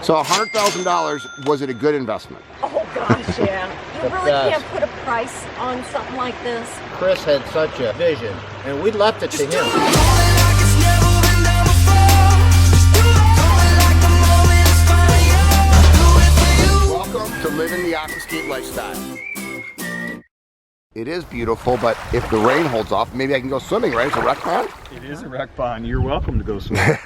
So $100,000, was it a good investment? Oh gosh, yeah. You really can't put a price on something like this. Chris had such a vision, and we left it to him. Welcome to living the Aquascape lifestyle. It is beautiful, but if the rain holds off, maybe I can go swimming, right? It's a rec pond? It is a rec pond. You're welcome to go swimming.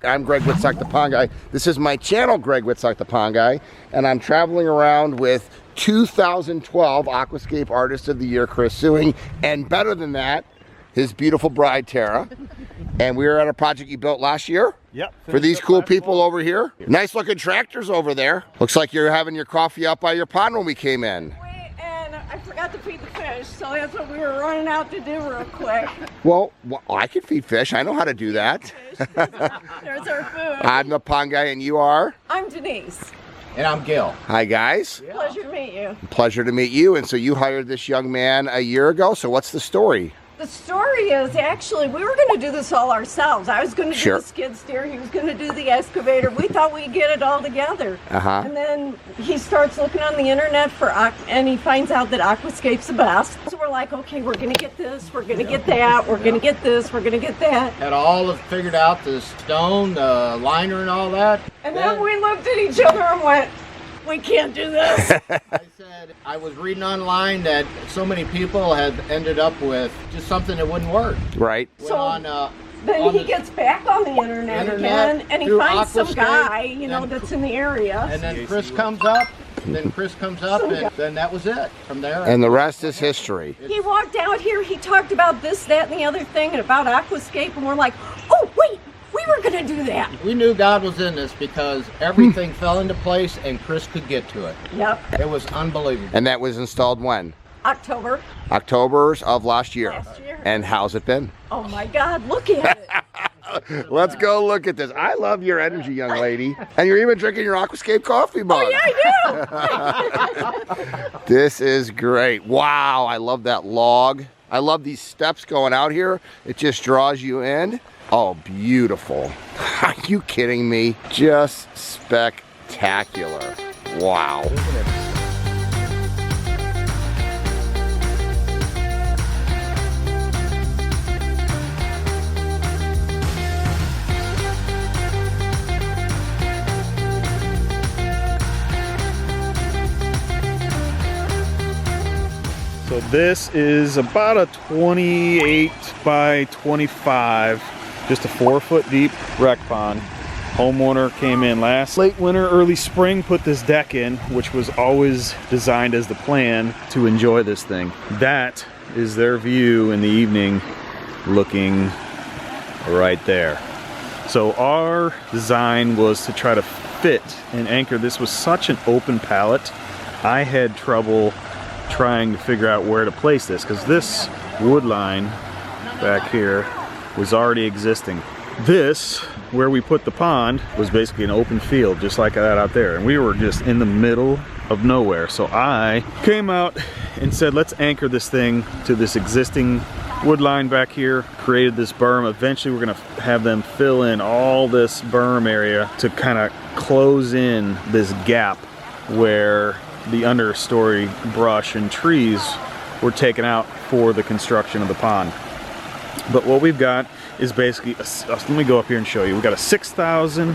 I'm Greg Wittstock, the Pond Guy. This is my channel, Greg Wittstock, the Pond Guy, and I'm traveling around with 2012 Aquascape Artist of the Year, Chris Suing, and better than that, his beautiful bride, Tara. And we were at a project you built last year. Yep. For these cool people over here. Nice looking tractors over there. Looks like you're having your coffee out by your pond when we came in. I forgot to feed the fish, so that's what we were running out to do real quick. Well, I can feed fish. I know how to do that. There's our food. I'm the Pond Guy, and you are? I'm Denise. And I'm Gil. Hi, guys. Yeah. Pleasure to meet you. Pleasure to meet you. And so you hired this young man a year ago. So what's the story? The story is actually we were going to do this all ourselves. I was going to do Sure. the skid steer. He was going to do the excavator. We thought we'd get it all together. Uh-huh. And then he starts looking on the internet and he finds out that Aquascape's the best. So we're like, okay, we're going to get this, we're going to get that, we're going to get this, we're going to get that. Had all of figured out the stone, the liner and all that. And then we looked at each other and went, we can't do this. I said, I was reading online that so many people had ended up with just something that wouldn't work. Right. So on, then he gets back on the internet again and he through finds some Aquascape, guy, you know, and- that's in the area. And then Chris comes up, and then then that was it from there. And the rest is history. He walked out here, he talked about this, that, and the other thing, and about Aquascape, and we're like, oh, wait, we were going to do that. We knew God was in this because everything fell into place and Chris could get to it. Yep, It was unbelievable. And that was installed when? October. October of last year. Last year. And how's it been? Oh my God, look at it. Let's go look at this. I love your energy, young lady. And you're even drinking your Aquascape coffee mug. Oh, yeah, I do. This is great. Wow, I love that log. I love these steps going out here. It just draws you in. Oh, beautiful. Are you kidding me? Just spectacular. Wow. So this is about a 28 by 25, just a 4-foot deep rec pond. Homeowner came in late winter, early spring, put this deck in, which was always designed as the plan to enjoy this thing. That is their view in the evening, looking right there. So our design was to try to fit and anchor. This was such an open palette. I had trouble trying to figure out where to place this because this wood line back here was already existing. This, where we put the pond, was basically an open field just like that out there, and we were just in the middle of nowhere. So I came out and said, let's anchor this thing to this existing wood line back here, created this berm. Eventually we're gonna have them fill in all this berm area to kind of close in this gap where the understory brush and trees were taken out for the construction of the pond. But what we've got is basically, let me go up here and show you. We've got a 6,000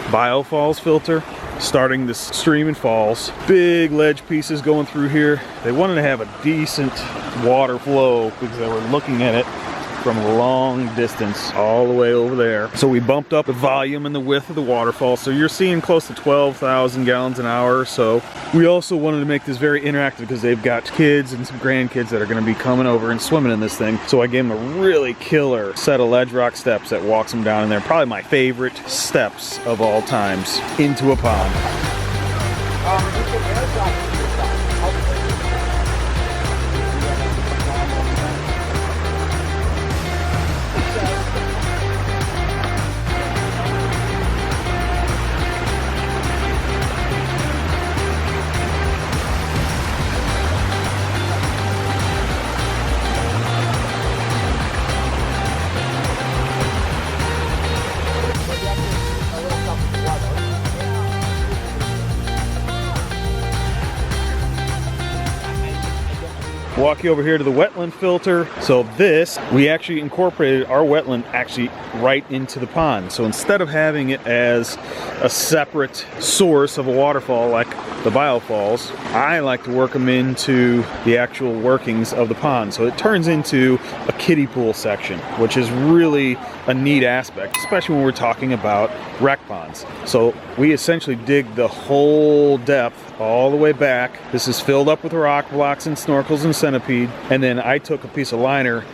biofalls filter starting this stream and falls. Big ledge pieces going through here. They wanted to have a decent water flow because they were looking at it from a long distance all the way over there. So we bumped up the volume and the width of the waterfall. So you're seeing close to 12,000 gallons an hour or so. We also wanted to make this very interactive because they've got kids and some grandkids that are going to be coming over and swimming in this thing. So I gave them a really killer set of ledge rock steps that walks them down in there. Probably my favorite steps of all times into a pond. walk you over here to the Wetland Filter. So this, we actually incorporated our wetland actually right into the pond. So instead of having it as a separate source of a waterfall like the biofalls, I like to work them into the actual workings of the pond. So it turns into a kiddie pool section, which is really a neat aspect, especially when we're talking about rec ponds. So we essentially dig the whole depth all the way back. This is filled up with rock blocks and snorkels and centipede. And then I took a piece of liner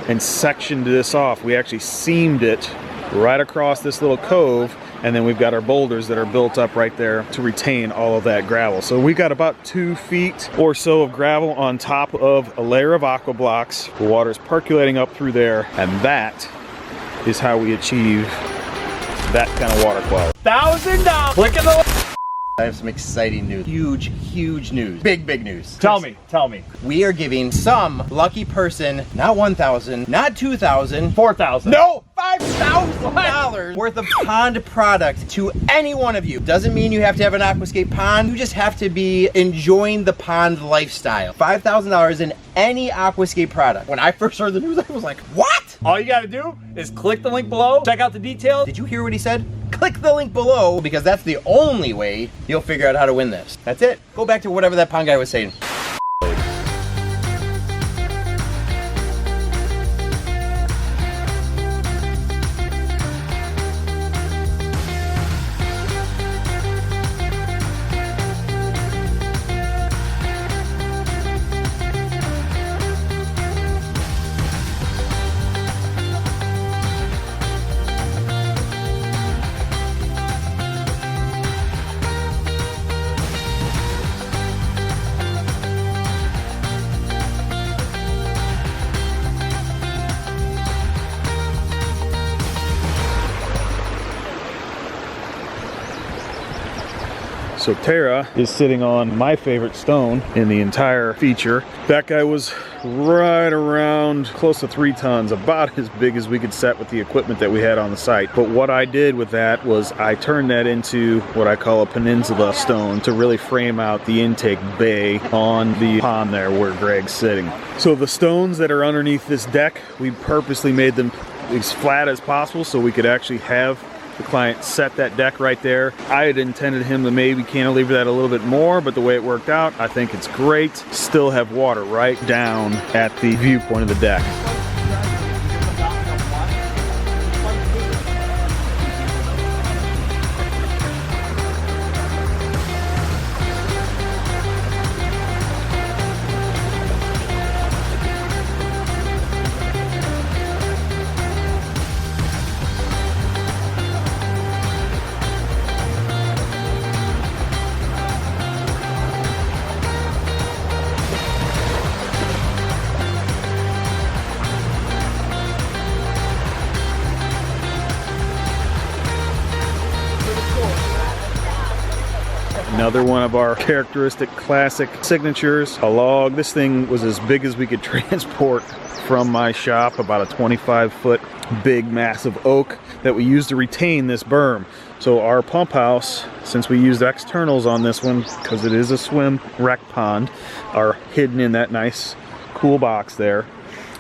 and sectioned this off. We actually seamed it right across this little cove, and then we've got our boulders that are built up right there to retain all of that gravel. So we got about 2 feet or so of gravel on top of a layer of aqua blocks. The water's percolating up through there, and that is how we achieve that kind of water quality. $1,000. Click in the. I have some exciting news. Huge news. Big news. Tell me. We are giving some lucky person, not 1,000, not 2,000, 4,000. no, $5,000 worth of pond product to any one of you. Doesn't mean you have to have an Aquascape pond. You just have to be enjoying the pond lifestyle. $5,000 in any Aquascape product. When I first heard the news, I was like, what? All you gotta do is click the link below, check out the details. Did you hear what he said? Click the link below, because that's the only way you'll figure out how to win this. That's it. Go back to whatever that pond guy was saying. So Tara is sitting on my favorite stone in the entire feature. That guy was right around close to 3 tons, about as big as we could set with the equipment that we had on the site. But what I did with that was I turned that into what I call a peninsula stone to really frame out the intake bay on the pond there where Greg's sitting. So the stones that are underneath this deck, we purposely made them as flat as possible so we could actually have the client set that deck right there. I had intended him to maybe cantilever that a little bit more, but the way it worked out, I think it's great. Still have water right down at the viewpoint of the deck. Another one of our characteristic classic signatures, a log. This thing was as big as we could transport from my shop, about a 25-foot big massive oak that we used to retain this berm. So our pump house, since we used externals on this one because it is a swim rec pond, are hidden in that nice cool box there.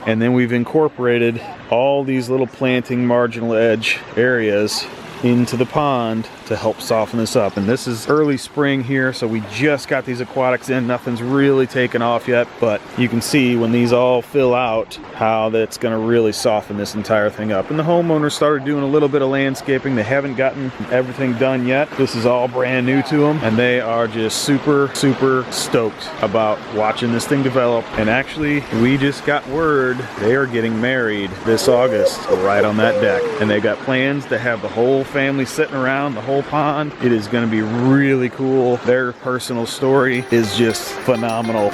And then we've incorporated all these little planting marginal edge areas into the pond to help soften this up. And this is early spring here, so we just got these aquatics in. Nothing's really taken off yet, but you can see when these all fill out how that's going to really soften this entire thing up. And the homeowners started doing a little bit of landscaping. They haven't gotten everything done yet. This is all brand new to them, and they are just super stoked about watching this thing develop. And actually, we just got word they are getting married this August right on that deck, and they got plans to have the whole family sitting around the whole pond. It is going to be really cool. Their personal story is just phenomenal.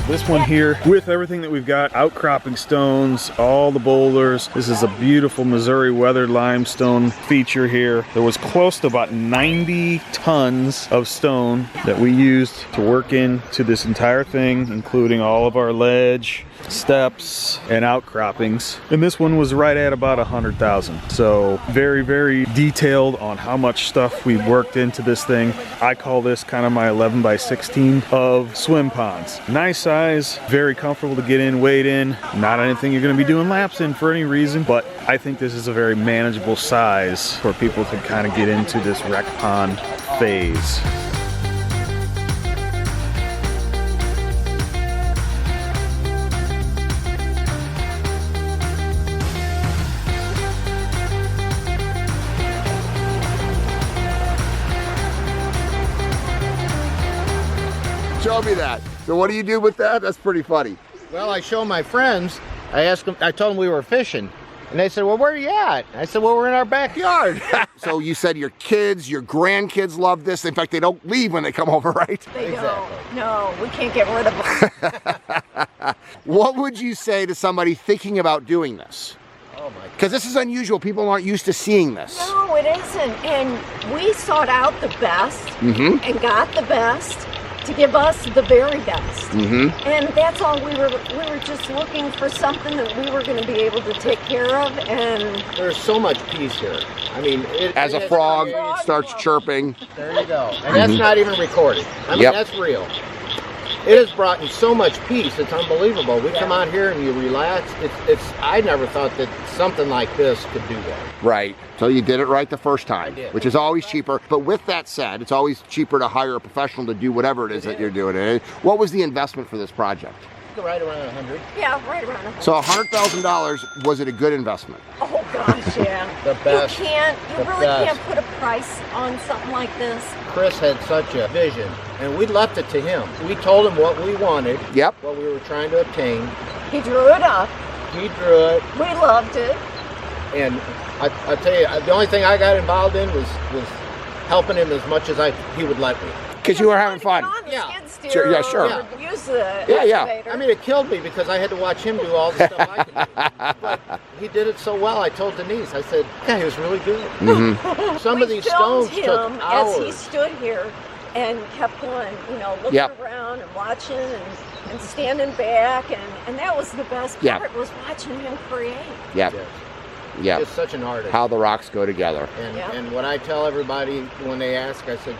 This one here, with everything that we've got, outcropping stones, all the boulders. This is a beautiful Missouri weathered limestone feature here. There was close to about 90 tons of stone that we used to work into this entire thing, including all of our ledge, steps, and outcroppings. And this one was right at about 100,000. So very, very detailed on how much stuff we worked into this thing. I call this kind of my 11 by 16 of swim ponds. Nice size, very comfortable to get in, wade in. Not anything you're going to be doing laps in for any reason, but I think this is a very manageable size for people to kind of get into this rec pond phase. Show me that. So what do you do with that? That's pretty funny. Well, I show my friends. I asked them. I told them we were fishing, and they said, "Well, where are you at?" I said, "Well, we're in our backyard." So you said your kids, your grandkids love this. In fact, they don't leave when they come over, right? They don't. No, we can't get rid of them. What would you say to somebody thinking about doing this? Oh my! Because this is unusual. People aren't used to seeing this. No, it isn't. And we sought out the best and got the best to give us the very best. And that's all we were just looking for, something that we were going to be able to take care of. And there's so much peace here. I mean, as a frog starts chirping. There you go. And that's not even recorded. I mean, that's real. It has brought in so much peace. It's unbelievable. We come out here and you relax. I never thought that something like this could do that. Right. So you did it right the first time, I did. Which is always cheaper. But with that said, it's always cheaper to hire a professional to do whatever it is that you're doing. What was the investment for this project? Right around 100. yeah, right around 100. So $100,000, was it a good investment? Oh gosh, yeah. The best. You The really best. can't put a price on something like this. Chris had such a vision, and we left it to him. We told him what we wanted, Yep. what we were trying to obtain. He drew it up. He drew it, We loved it. and I tell you, the only thing I got involved in was helping him as much as he would let me. Because you were having fun. On the Yeah. skid steer Sure, yeah, sure. or use the Yeah, yeah. excavator. I mean, it killed me because I had to watch him do all the stuff I could do. But he did it so well. I told Denise, I said, yeah, he was really good. Some of We these filmed stones took him hours. as he stood here and kept going, looking Yep. around and watching and standing back, and that was the best Yeah. part, was watching him create. Yep. Yes. Yep. Just such an artist. How the rocks go together. And what I tell everybody when they ask, I said,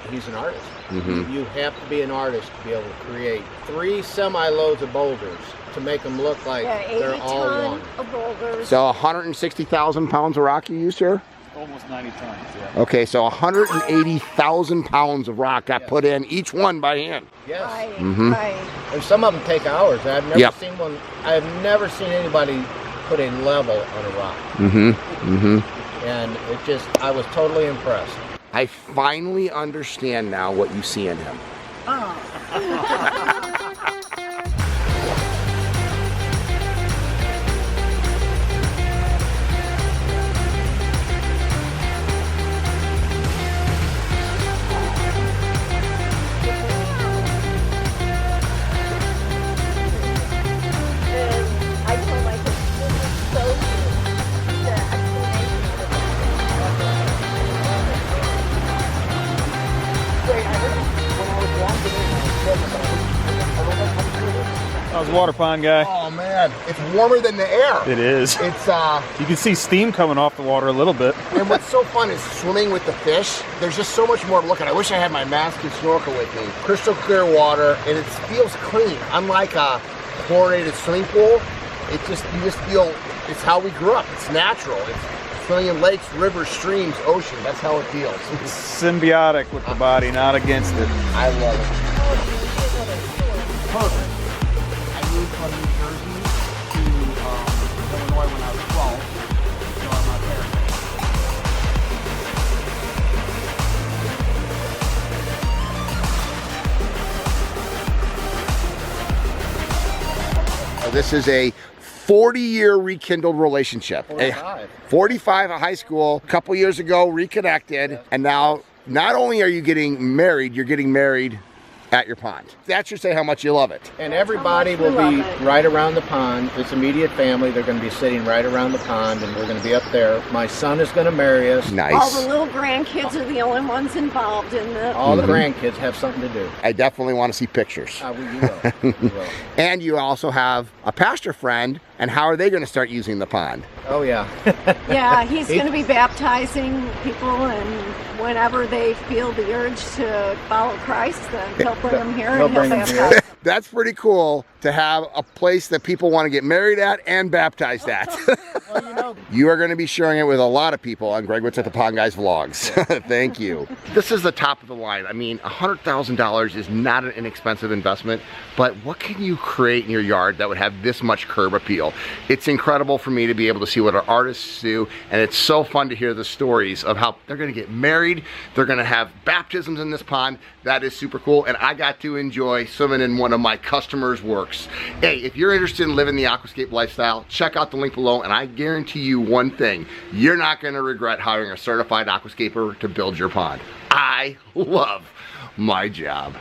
he's an artist. You have to be an artist to be able to create 3 semi-loads of boulders to make them look like Yeah, 80 they're all ton one. of boulders. So 160,000 pounds of rock you used here? Almost 90 tons, yeah. Okay, so 180,000 pounds of rock got put in, each one by hand. Yes. Right, right. And some of them take hours. I've never Yep. seen one. I've never seen anybody put a level on a rock. And I was totally impressed. I finally understand now what you see in him. And I told my kids, this is so cute. The explanation of I was a water pond guy. Oh man, it's warmer than the air. It is. It's You can see steam coming off the water a little bit. and what's so fun is swimming with the fish. There's just so much more to look at. I wish I had my mask and snorkel with me. Crystal clear water, and it feels clean. Unlike a chlorinated swimming pool, you just feel it's how we grew up. It's natural. It's swimming in lakes, rivers, streams, ocean. That's how it feels. Symbiotic with the body, not against it. I love it. Perfect. I moved from New Jersey to Illinois when I was 12. So I'm not there. This is a 40-year rekindled relationship. 45. 45 at high school, a couple years ago reconnected, and now not only are you getting married, you're getting married at your pond. That should say how much you love it. And everybody will be right around the pond. It's immediate family. They're going to be sitting right around the pond, and we're going to be up there. My son is going to marry us. Nice. All the little grandkids are the only ones involved in this. All the grandkids have something to do. I definitely want to see pictures. You will. You will. And you also have a pastor friend, and how are they going to start using the pond? Oh, yeah. Yeah, he's going to be baptizing people, and whenever they feel the urge to follow Christ, then he'll bring them here and he'll baptize. That's pretty cool to have a place that people want to get married at and baptized at. Well, you know. You are going to be sharing it with a lot of people on Greg Witz at the Pond Guys vlogs. Thank you. This is the top of the line. I mean, $100,000 is not an inexpensive investment, but what can you create in your yard that would have this much curb appeal? It's incredible for me to be able to see what our artists do, and it's so fun to hear the stories of how they're going to get married, they're going to have baptisms in this pond. That is super cool, and I got to enjoy swimming in one of my customers' works. Hey, if you're interested in living the aquascape lifestyle, check out the link below, and I guarantee you one thing: you're not going to regret hiring a certified aquascaper to build your pond. I love my job.